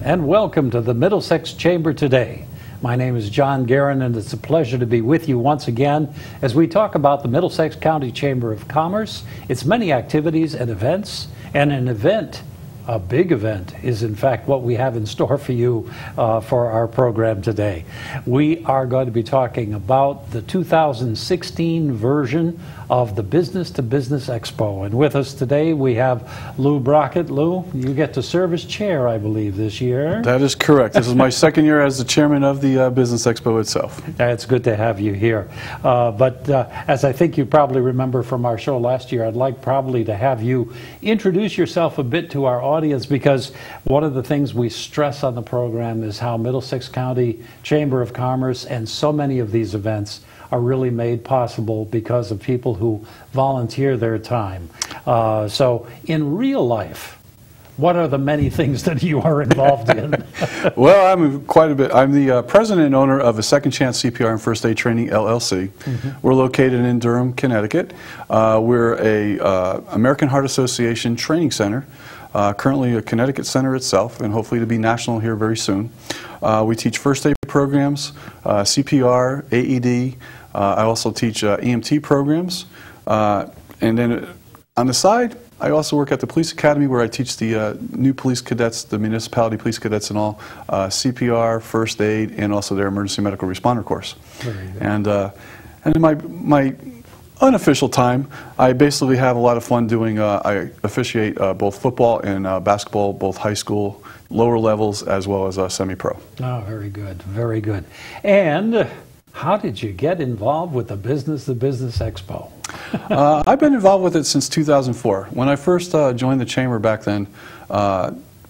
and welcome to the Middlesex Chamber today. My name is John Guerin, and it's a pleasure to be with you once again as we talk about the Middlesex County Chamber of Commerce, its many activities and events, and an event, a big event, is in fact what we have in store for you for our program today. We are going to be talking about the 2016 version of the Business to Business Expo. And with us today we have Lou Brockett. Lou, you get to serve as chair, I believe, this year. That is correct. This is my second year as the chairman of the Business Expo itself. It's good to have you here. But as I think you probably remember from our show last year, I'd like probably to have you introduce yourself a bit to our audience, because one of the things we stress on the program is how Middlesex County Chamber of Commerce and so many of these events are really made possible because of people who volunteer their time. So in real life, what are the many things that you are involved in? Well, I'm quite a bit. I'm the president and owner of a Second Chance CPR and First Aid Training, LLC. We're located in Durham, Connecticut. We're a American Heart Association training center, currently a Connecticut center itself, and hopefully to be national here very soon. We teach first aid programs, CPR, AED. I also teach EMT programs. And then on the side, I also work at the Police Academy, where I teach the new police cadets, the municipality police cadets and all, CPR, first aid, and also their emergency medical responder course. And in my unofficial time, I basically have a lot of fun doing, I officiate both football and basketball, both high school, lower levels, as well as semi-pro. Oh, very good, very good. And how did you get involved with the Business to Business Expo? I've been involved with it since 2004. When I first joined the chamber back then,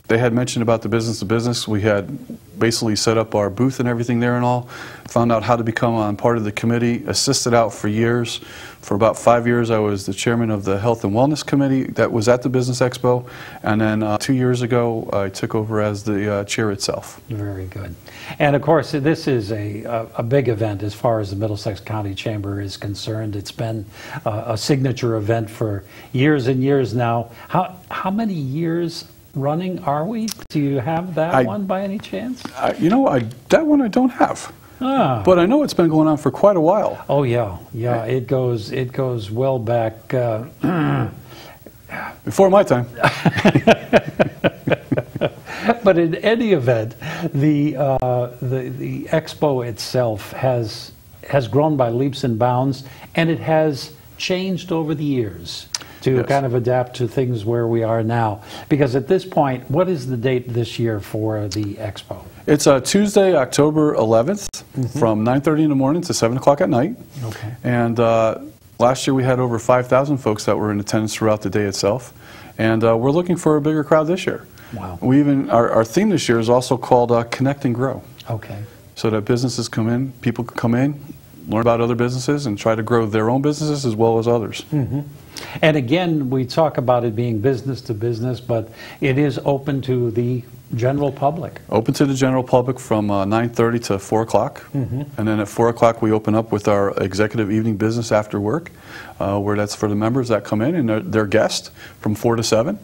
they had mentioned about the Business to Business. We had basically set up our booth and everything there and all, found out how to become on part of the committee, assisted out for years. For about 5 years, I was the chairman of the Health and Wellness Committee that was at the Business Expo, and then 2 years ago, I took over as the chair itself. Very good. And of course, this is a big event as far as the Middlesex County Chamber is concerned. It's been a signature event for years and years now. How many years running are we? Do you have that one by any chance? You know, that one I don't have. But I know it's been going on for quite a while. Oh yeah, yeah. It goes well back. Before my time. But in any event, the expo itself has grown by leaps and bounds, and it has changed over the years to kind of adapt to things where we are now. Because at this point, what is the date this year for the expo? It's Tuesday, October 11th, from 9:30 in the morning to 7 o'clock at night. Okay. And last year we had over 5,000 folks that were in attendance throughout the day itself. And we're looking for a bigger crowd this year. Wow. We even, our theme this year is also called Connect and Grow. Okay. So that businesses come in, people can come in, learn about other businesses, and try to grow their own businesses as well as others. And again, we talk about it being business to business, but it is open to the general public. Open to the general public from 9:30 to 4 o'clock. And then at 4 o'clock we open up with our executive evening business after work, where that's for the members that come in and their guests from 4 to 7.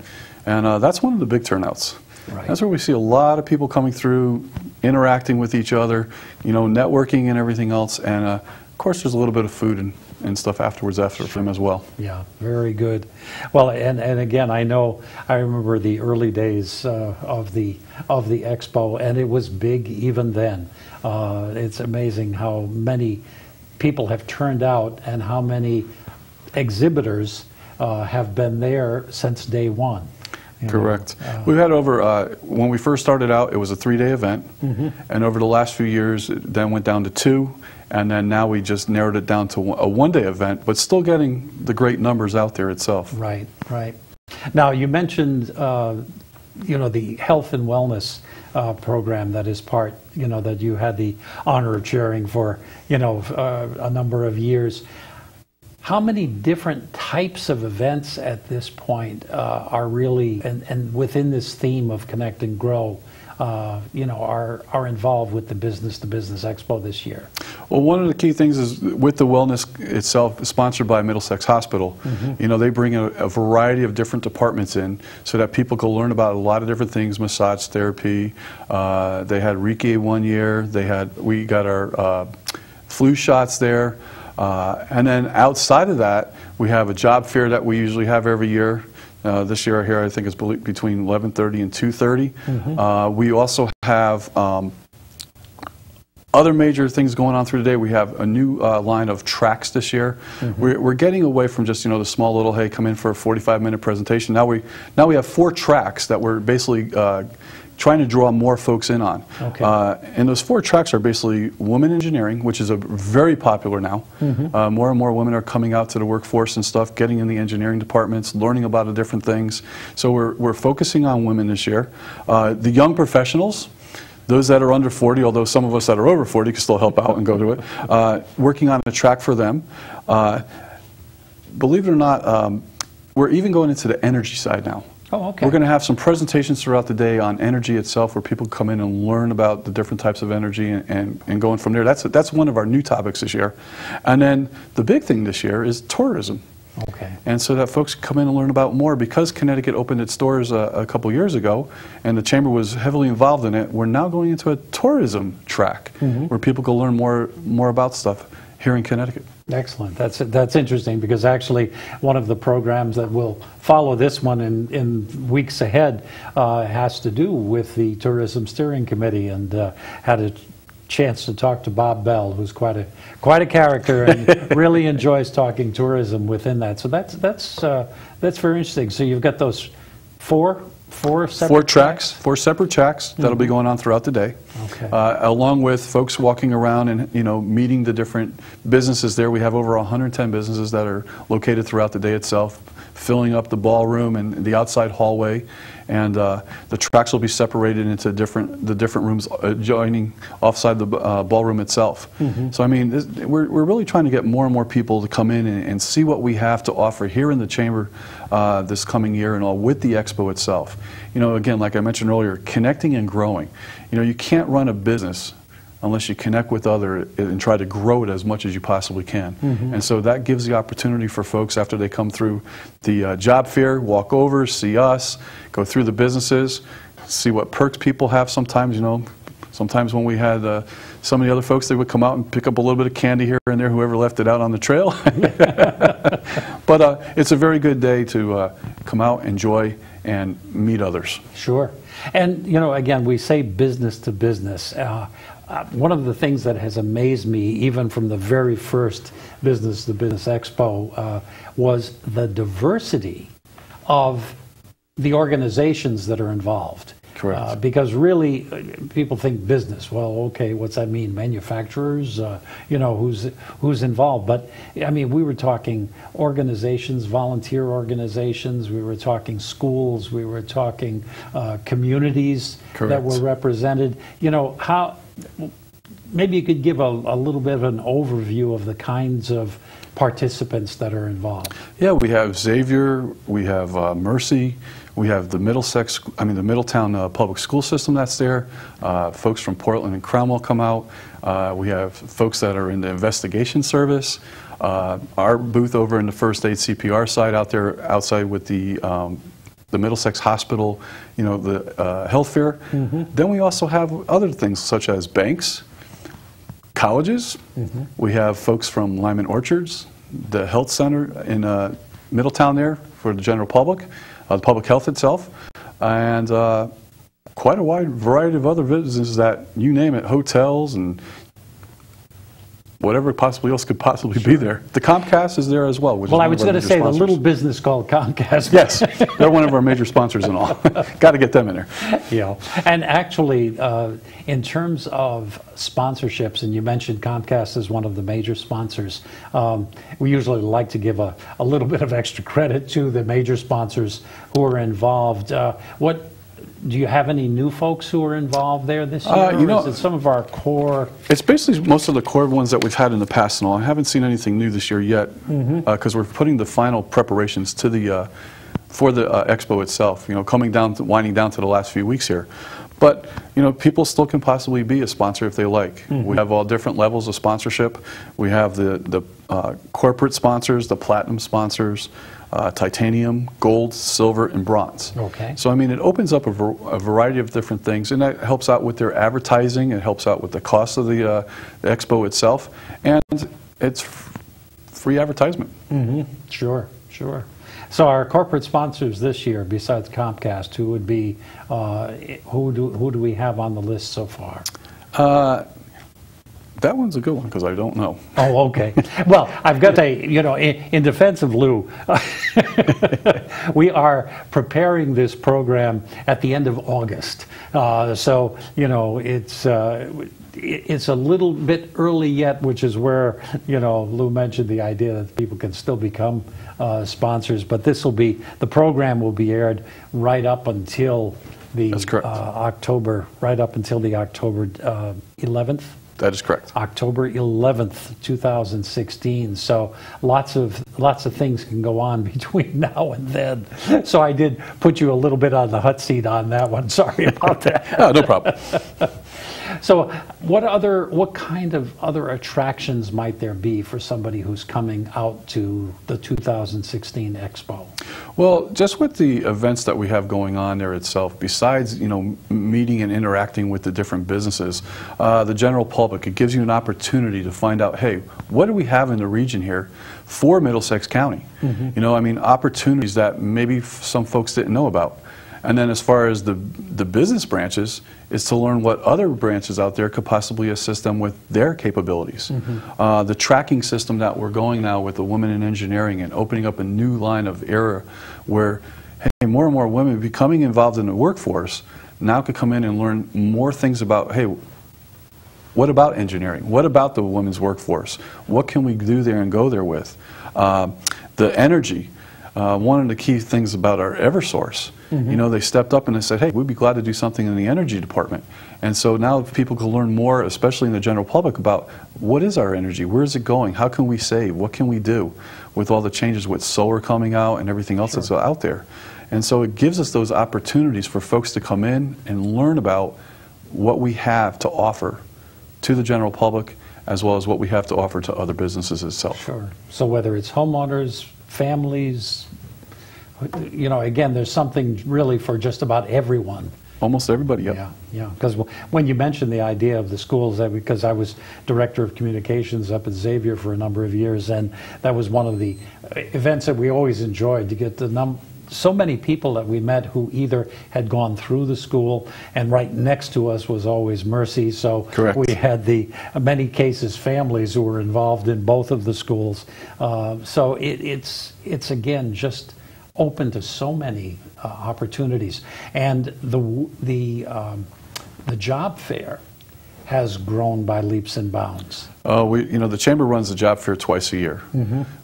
And that's one of the big turnouts. Right. That's where we see a lot of people coming through, interacting with each other, you know, networking and everything else. And of course there's a little bit of food and stuff afterwards for them as well. Yeah, very good. Well, and again, I remember the early days of the expo, and it was big even then. It's amazing how many people have turned out and how many exhibitors have been there since day one. Correct. We've had over, when we first started out, it was a 3-day event, and over the last few years, it then went down to 2, and then now we just narrowed it down to a 1-day event, but still getting the great numbers out there itself. Right, right. Now, you mentioned, you know, the health and wellness program that is part, you know, that you had the honor of chairing for, you know, a number of years. How many different types of events at this point are really, and within this theme of Connect and Grow, are involved with the Business to Business Expo this year? Well, one of the key things is with the wellness itself, sponsored by Middlesex Hospital, they bring a variety of different departments in so that people can learn about a lot of different things, massage therapy. They had Reiki one year. We got our flu shots there. And then outside of that, we have a job fair that we usually have every year. This year here, I think it's between 11:30 and 2:30. We also have other major things going on through the day. We have a new line of tracks this year. We're getting away from just the small little, hey, come in for a 45-minute presentation. Now we have 4 tracks that we're basically trying to draw more folks in on. Okay. And those 4 tracks are basically women engineering, which is very popular now. More and more women are coming out to the workforce and stuff, getting in the engineering departments, learning about the different things. So we're focusing on women this year. The young professionals, those that are under 40, although some of us that are over 40 can still help out and go to it, working on a track for them. Believe it or not, we're even going into the energy side now. Oh, okay. We're going to have some presentations throughout the day on energy itself, where people come in and learn about the different types of energy and going from there. That's one of our new topics this year. And then the big thing this year is tourism. Okay. And so that folks come in and learn about more. Because Connecticut opened its doors a couple years ago, and the Chamber was heavily involved in it, we're now going into a tourism track where people can learn more about stuff here in Connecticut. Excellent. That's interesting, because actually one of the programs that will follow this one in weeks ahead has to do with the Tourism Steering Committee, and had a chance to talk to Bob Bell, who's quite a character and really enjoys talking tourism within that. So that's very interesting. So you've got those four separate tracks? 4 separate tracks that'll be going on throughout the day. Okay. Along with folks walking around and meeting the different businesses there. We have over 110 businesses that are located throughout the day itself, filling up the ballroom and the outside hallway. And the tracks will be separated into the different rooms adjoining offside the ballroom itself. So I mean, we're really trying to get more and more people to come in and see what we have to offer here in the Chamber this coming year, and all with the Expo itself. Again, like I mentioned earlier, connecting and growing. You can't run a business unless you connect with others and try to grow it as much as you possibly can. And so that gives the opportunity for folks, after they come through the job fair, walk over, see us, go through the businesses, see what perks people have sometimes. Sometimes when we had some of the other folks, they would come out and pick up a little bit of candy here and there, whoever left it out on the trail. But it's a very good day to come out, enjoy, and meet others. Sure. And, again, we say business to business. One of the things that has amazed me, even from the very first Business to Business Expo, was the diversity of the organizations that are involved. Correct. Because really, people think business. Well, okay, what's that mean? Manufacturers, who's involved? But I mean, we were talking organizations, volunteer organizations. We were talking schools. We were talking communities that were represented. How? Maybe you could give a little bit of an overview of the kinds of participants that are involved. Yeah, we have Xavier, we have Mercy, we have the the Middletown public school system that's there. Folks from Portland and Cromwell come out. We have folks that are in the investigation service. Our booth over in the first aid CPR side out there outside with the Middlesex Hospital, the health fair. Then we also have other things such as banks, colleges. We have folks from Lyman Orchards, the health center in Middletown there for the general public, the public health itself, and quite a wide variety of other businesses that, you name it, hotels and whatever possibly else could possibly be there. The Comcast is there as well. Which I was going to say sponsors. The little business called Comcast. Yes, they're one of our major sponsors and all. Got to get them in there. Yeah, and actually, in terms of sponsorships, and you mentioned Comcast as one of the major sponsors, we usually like to give a little bit of extra credit to the major sponsors who are involved. do you have any new folks who are involved there this year? You know, or is it some of our core? It's basically most of the core ones that we've had in the past and all. I haven't seen anything new this year yet because we're putting the final preparations to the for the Expo itself. You know, winding down to the last few weeks here. But, you know, people still can possibly be a sponsor if they like. We have all different levels of sponsorship. We have the corporate sponsors, the platinum sponsors, titanium, gold, silver, and bronze. Okay. So, I mean, it opens up a variety of different things, and that helps out with their advertising. It helps out with the cost of the Expo itself, and it's free advertisement. Sure, sure. So our corporate sponsors this year, besides Comcast, who would be, who do we have on the list so far? That one's a good one because I don't know. Oh, okay. Well, I've got to, you know, in defense of Lou, we are preparing this program at the end of August. So, you know, it's a little bit early yet, which is where, you know, Lou mentioned the idea that people can still become sponsors, but the program will be aired right up until the October 11th. That is correct. October 11th, 2016. So lots of things can go on between now and then. So I did put you a little bit on the hot seat on that one. Sorry about that. No problem. So what kind of other attractions might there be for somebody who's coming out to the 2016 Expo? Well, just with the events that we have going on there itself, besides, you know, meeting and interacting with the different businesses, the general public, it gives you an opportunity to find out, hey, what do we have in the region here for Middlesex County? You know, I mean, opportunities that maybe some folks didn't know about. And then as far as the business branches, is to learn what other branches out there could possibly assist them with their capabilities. The tracking system that we're going now with the women in engineering and opening up a new line of era where, hey, more and more women becoming involved in the workforce now could come in and learn more things about, hey, what about engineering? What about the women's workforce? What can we do there and go there with? The energy. One of the key things about our Eversource, you know, they stepped up and they said, hey, we'd be glad to do something in the energy department. And so now people can learn more, especially in the general public, about what is our energy, where is it going, how can we save, what can we do with all the changes with solar coming out and everything else that's out there. And so it gives us those opportunities for folks to come in and learn about what we have to offer to the general public as well as what we have to offer to other businesses itself. Sure. So whether it's homeowners, families, you know, again, there's something really for just about everyone. Almost everybody, yep. Yeah, because when you mentioned the idea of the schools, because I was director of communications up at Xavier for a number of years, and that was one of the events that we always enjoyed, to get so many people that we met who either had gone through the school, and right next to us was always Mercy, so correct. We had many cases, families who were involved in both of the schools. So it's again just open to so many opportunities, and the job fair has grown by leaps and bounds. You know, the Chamber runs the job fair twice a year.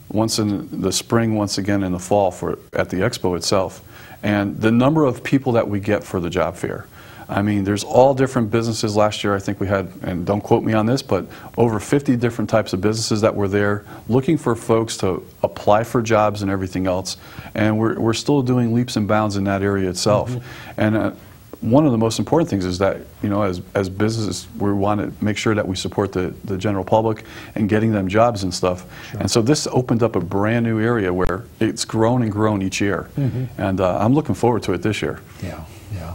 Once in the spring, once again in the fall at the Expo itself. And the number of people that we get for the job fair, I mean, there's all different businesses. Last year I think we had, and don't quote me on this, but over 50 different types of businesses that were there looking for folks to apply for jobs and everything else. And we're still doing leaps and bounds in that area itself. And one of the most important things is that, you know, as businesses, we want to make sure that we support the general public and getting them jobs and stuff. Sure. And so this opened up a brand new area where it's grown and grown each year. And I'm looking forward to it this year. Yeah, yeah.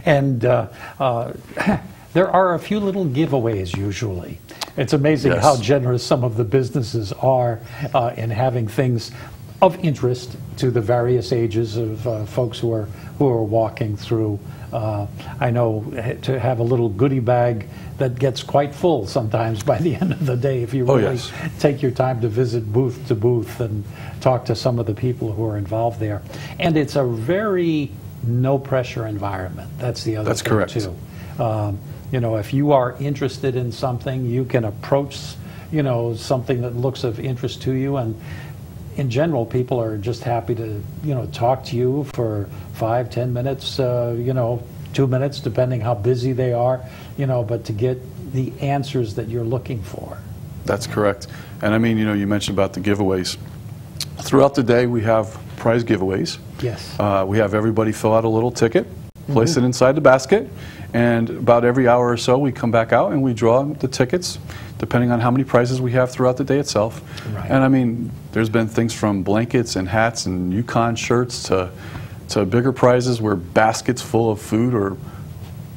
And there are a few little giveaways usually. It's amazing how generous some of the businesses are in having things of interest to the various ages of folks who are walking through. I know to have a little goodie bag that gets quite full sometimes by the end of the day if you really take your time to visit booth to booth and talk to some of the people who are involved there. And it's a very no pressure environment. That's the other thing correct. too. You know, if you are interested in something, you can approach, you know, something that looks of interest to you, and in general, people are just happy to, you know, talk to you for 5-10 minutes, you know, 2 minutes, depending how busy they are, but to get the answers that you're looking for. That's correct. And I mean, you mentioned about the giveaways. Throughout the day, we have prize giveaways. Yes. We have everybody fill out a little ticket, place it inside the basket, and about every hour or so, we come back out and we draw the tickets, depending on how many prizes we have throughout the day itself. Right. And I mean, there's been things from blankets and hats and Yukon shirts to bigger prizes where baskets full of food or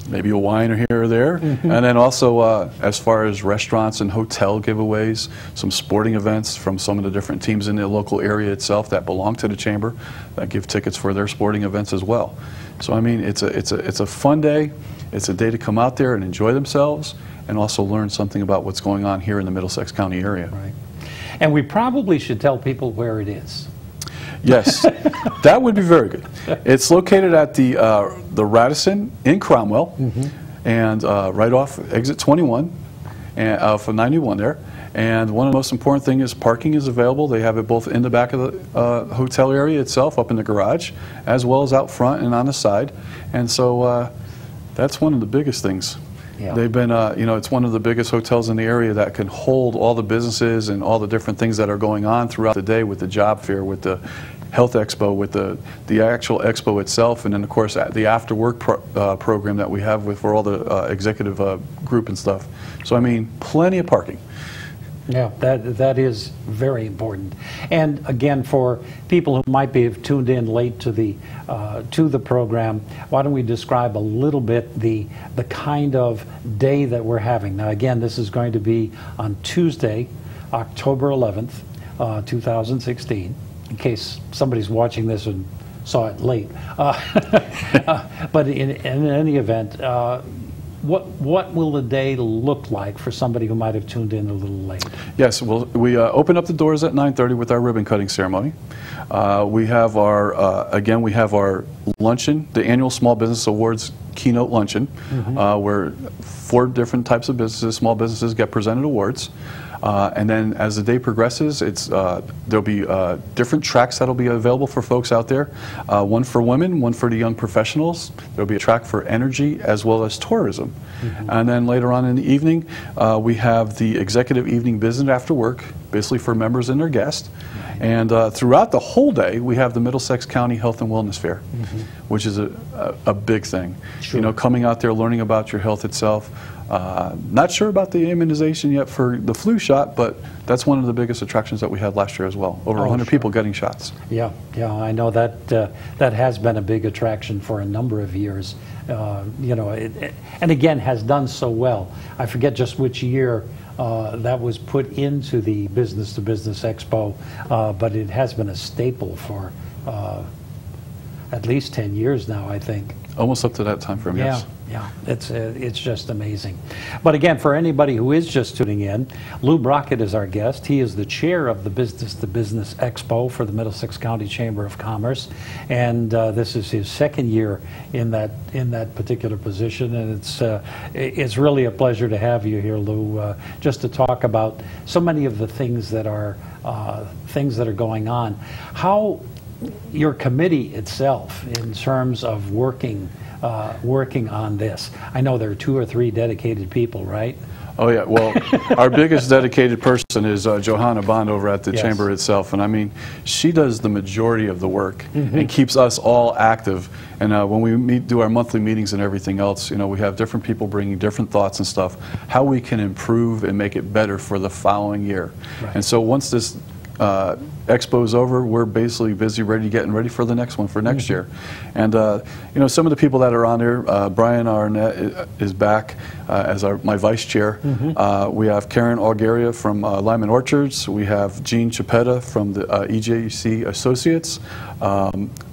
maybe a wine or here or there. And then also as far as restaurants and hotel giveaways, some sporting events from some of the different teams in the local area itself that belong to the chamber that give tickets for their sporting events as well. So I mean, it's a fun day. It's a day to come out there and enjoy themselves and also learn something about what's going on here in the Middlesex County area. Right. And we probably should tell people where it is. Yes, that would be very good. It's located at the Radisson in Cromwell, and right off exit 21 and for 91 there. And one of the most important things is parking is available. They have it both in the back of the hotel area itself, up in the garage, as well as out front and on the side. And so that's one of the biggest things. Yeah. They've been, it's one of the biggest hotels in the area that can hold all the businesses and all the different things that are going on throughout the day with the job fair, with the health expo, with the actual expo itself, and then of course the after work program that we have for all the executive group and stuff. So I mean, plenty of parking. Yeah, that is very important. And again, for people who might have tuned in late to the program, why don't we describe a little bit the kind of day that we're having? Now, again, this is going to be on Tuesday, October 11th, 2016. In case somebody's watching this and saw it late, but in any event. What will the day look like for somebody who might have tuned in a little late? Yes, well, we open up the doors at 9:30 with our ribbon cutting ceremony. We have our luncheon, the annual Small Business Awards keynote luncheon, where 4 different types of businesses, small businesses, get presented awards. And then as the day progresses, there'll be different tracks that'll be available for folks out there. One for women, one for the young professionals. There'll be a track for energy as well as tourism. And then later on in the evening, we have the executive evening business after work, basically for members and their guests. And throughout the whole day, we have the Middlesex County Health and Wellness Fair, which is a big thing. Sure. Coming out there, learning about your health itself. Not sure about the immunization yet for the flu shot, but that's one of the biggest attractions that we had last year as well. Over 100 people getting shots. Yeah, I know that that has been a big attraction for a number of years. And again, has done so well. I forget just which year that was put into the Business to Business Expo, but it has been a staple for at least 10 years now, I think. Almost up to that time frame, yes. Yeah, it's just amazing. But again, for anybody who is just tuning in, Lou Brockett is our guest. He is the chair of the Business to Business Expo for the Middlesex County Chamber of Commerce, and this is his 2nd year in that particular position. And it's really a pleasure to have you here, Lou, just to talk about so many of the things that are going on. How your committee itself, in terms of working on this. I know there are 2 or 3 dedicated people, right? Oh yeah, well, our biggest dedicated person is Johanna Bond over at the chamber itself, and I mean, she does the majority of the work and keeps us all active. And when we do our monthly meetings and everything else, we have different people bringing different thoughts and stuff, how we can improve and make it better for the following year. Right. And so once this Expo's over, we're basically busy getting ready for the next one for next year. And some of the people that are on there, Brian Arnett is back as my vice chair. We have Karen Augaria from Lyman Orchards. We have Jean Chapetta from the EJC Associates.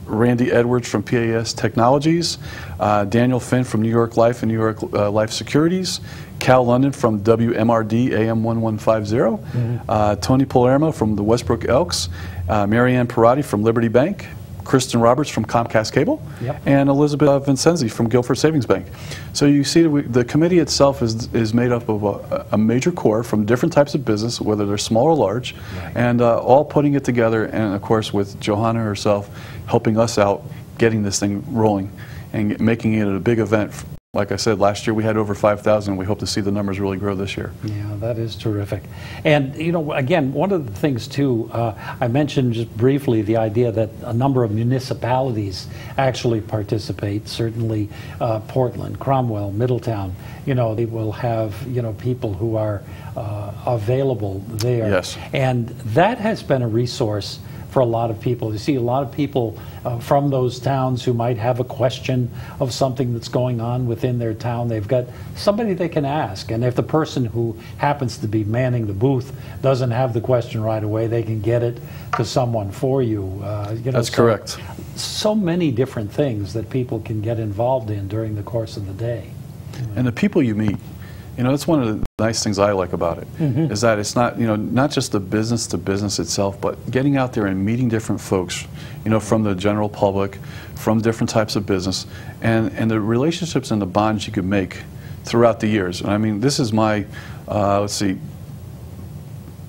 Randy Edwards from PAS Technologies, Daniel Finn from New York Life and New York Life Securities, Cal London from WMRD AM 1150, Tony Palermo from the Westbrook Elks, Marianne Parati from Liberty Bank, Kristen Roberts from Comcast Cable, and Elizabeth Vincenzi from Guilford Savings Bank. So you see the committee itself is made up of a major core from different types of business, whether they're small or large, and all putting it together, and of course with Johanna herself helping us out getting this thing rolling. and making it a big event. Like I said, last year we had over 5,000. We hope to see the numbers really grow this year. Yeah, that is terrific. And, you know, again, one of the things, too, I mentioned just briefly the idea that a number of municipalities actually participate. Certainly Portland, Cromwell, Middletown, you know, they will have, you know, people who are available there. Yes. And that has been a resource for a lot of people. You see a lot of people from those towns who might have a question of something that's going on within their town. They've got somebody they can ask, and if the person who happens to be manning the booth doesn't have the question right away, they can get it to someone for you. You know, That's correct. So many different things that people can get involved in during the course of the day. And the people you meet, you know, that's one of the nice things I like about it, is that it's not, you know, not just the business to business itself, but getting out there and meeting different folks, you know, from the general public, from different types of business, and the relationships and the bonds you can make throughout the years. And I mean, this is my, let's see,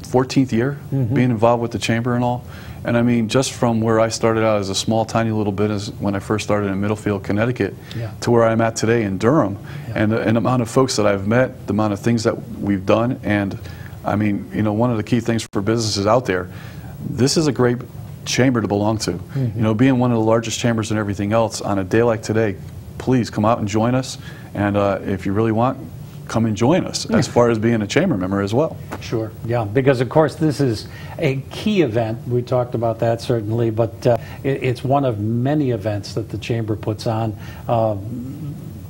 14th year being involved with the Chamber and all. And I mean, just from where I started out as a small, tiny little business when I first started in Middlefield, Connecticut, to where I'm at today in Durham, and the amount of folks that I've met, the amount of things that we've done, and I mean, you know, one of the key things for businesses out there, this is a great chamber to belong to. You know, being one of the largest chambers and everything else, on a day like today, please come out and join us, and if you really want, come and join us as far as being a chamber member as well. Sure, yeah, because of course this is a key event. We talked about that certainly, but it's one of many events that the Chamber puts on.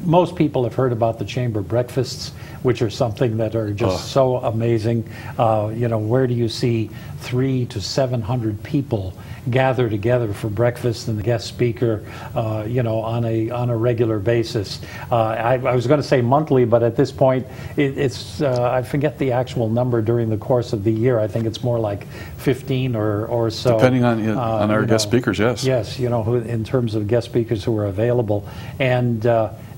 Most people have heard about the Chamber breakfasts, which are something that are just so amazing. You know, where do you see 300 to 700 people gather together for breakfast and the guest speaker, you know, on a regular basis? I was going to say monthly, but at this point, it's I forget the actual number during the course of the year. I think it's more like 15 or so. Depending on our guest speakers, yes. Yes, you know, who, in terms of guest speakers who are available, and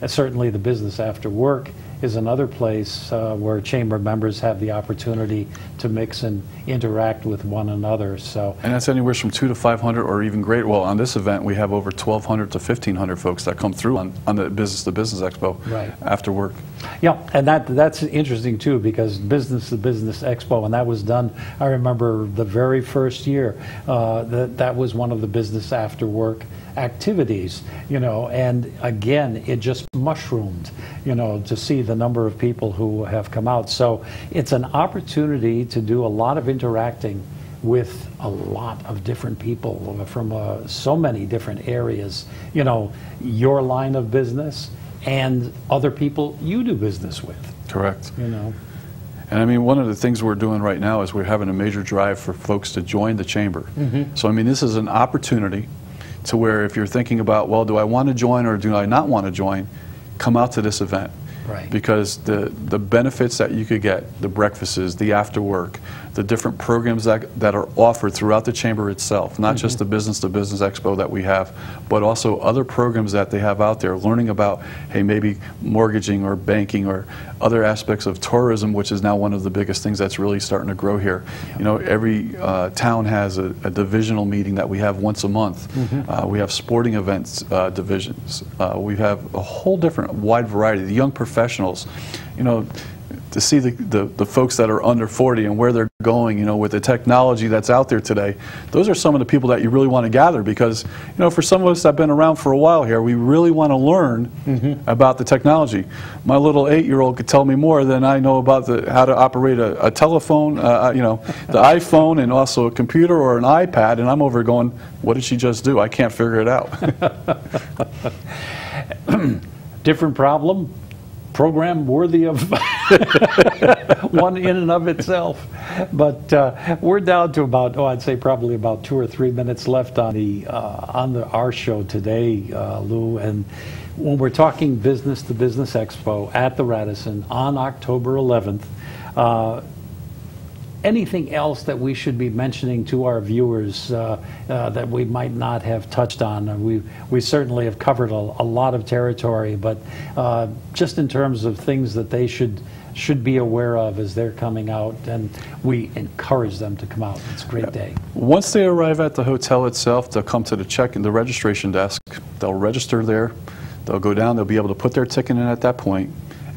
certainly the business after work is another place where chamber members have the opportunity to mix and interact with one another. So, and that's anywhere from 200 to 500 or even greater. Well, on this event we have over 1,200 to 1,500 folks that come through on the Business to Business Expo after work. Yeah, and that's interesting too, because Business to Business Expo, and that was done, I remember the very first year, that was one of the business after work activities, you know, and again, it just mushroomed, you know, to see the number of people who have come out. So it's an opportunity to do a lot of interacting with a lot of different people from so many different areas, you know, your line of business and other people you do business with. Correct. You know. And I mean, one of the things we're doing right now is we're having a major drive for folks to join the Chamber. So I mean, this is an opportunity to where if you're thinking about, well, do I want to join or do I not want to join, come out to this event. Right. Because the benefits that you could get, the breakfasts, the after work, the different programs that are offered throughout the Chamber itself, not just the Business to Business Expo that we have, but also other programs that they have out there, learning about, hey, maybe mortgaging or banking or other aspects of tourism, which is now one of the biggest things that's really starting to grow here. You know, every town has a divisional meeting that we have once a month. We have sporting events divisions. We have a whole different wide variety. The young professionals, you know, to see the folks that are under 40 and where they're going, you know, with the technology that's out there today, those are some of the people that you really want to gather, because, you know, for some of us that have been around for a while here, we really want to learn about the technology. My little 8-year-old could tell me more than I know about how to operate a telephone, you know, the iPhone, and also a computer or an iPad, and I'm over going, what did she just do? I can't figure it out. Different problem, program worthy of one in and of itself. But we're down to about, I'd say probably about 2 or 3 minutes left on our show today, Lou. And when we're talking Business to Business Expo at the Radisson on October 11th, anything else that we should be mentioning to our viewers that we might not have touched on? We certainly have covered a lot of territory, but just in terms of things that they should be aware of as they're coming out, and we encourage them to come out. It's a great day. Once they arrive at the hotel itself, they'll come to the registration desk. They'll register there. They'll go down, they'll be able to put their ticket in at that point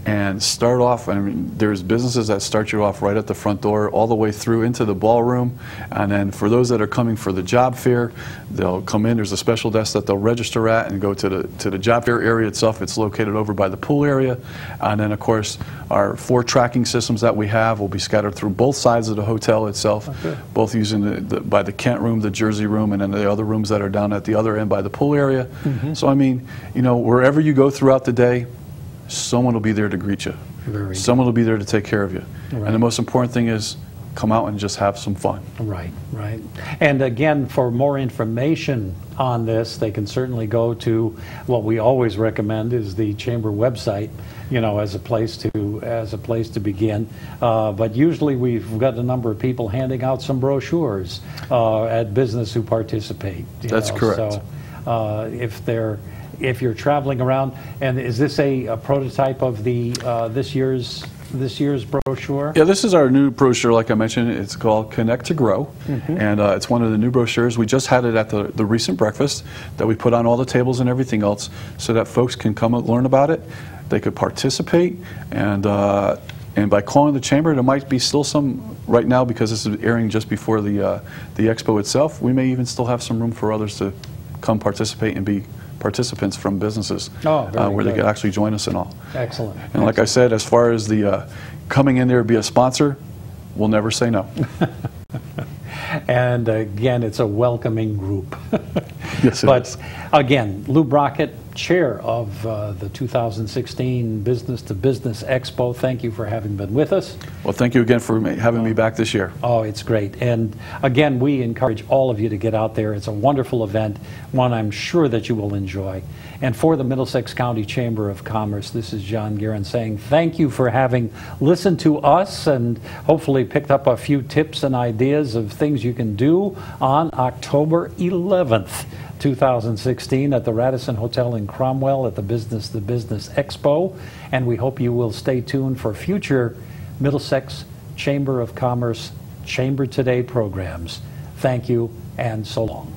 and start off. I mean, there's businesses that start you off right at the front door all the way through into the ballroom, and then for those that are coming for the job fair, they'll come in. There's a special desk that they'll register at and go to the job fair area itself. It's located over by the pool area, and then of course our 4 tracking systems that we have will be scattered through both sides of the hotel itself, both using by the Kent room, the Jersey room, and then the other rooms that are down at the other end by the pool area. So I mean, you know, wherever you go throughout the day, someone will be there to greet you. Someone will be there to take care of you. Right. And the most important thing is come out and just have some fun. Right, right. And again, for more information on this, they can certainly go to what we always recommend is the Chamber website, you know, as a place to begin. But usually we've got a number of people handing out some brochures at business who participate. That's correct. So if you're traveling around, and is this a prototype of the this year's brochure? Yeah, this is our new brochure. Like I mentioned, it's called Connect to Grow, and it's one of the new brochures. We just had it at the recent breakfast that we put on all the tables and everything else, so that folks can come and learn about it. They could participate, and by calling the chamber, there might be still some right now because this is airing just before the expo itself. We may even still have some room for others to come participate and be participants from businesses where they could actually join us and all. Excellent. And like I said, as far as the coming in there to be a sponsor, we'll never say no. And again, it's a welcoming group. Yes, it is. But again, Lou Brockett, chair of the 2016 Business to Business Expo, thank you for having been with us. Well, thank you again for having me back this year. Oh, it's great. And again, we encourage all of you to get out there. It's a wonderful event, one I'm sure that you will enjoy. And for the Middlesex County Chamber of Commerce, this is John Guerin saying thank you for having listened to us and hopefully picked up a few tips and ideas of things you can do on October 11th. 2016 at the Radisson Hotel in Cromwell at the Business to Business Expo, and we hope you will stay tuned for future Middlesex Chamber of Commerce Chamber Today programs. Thank you and so long.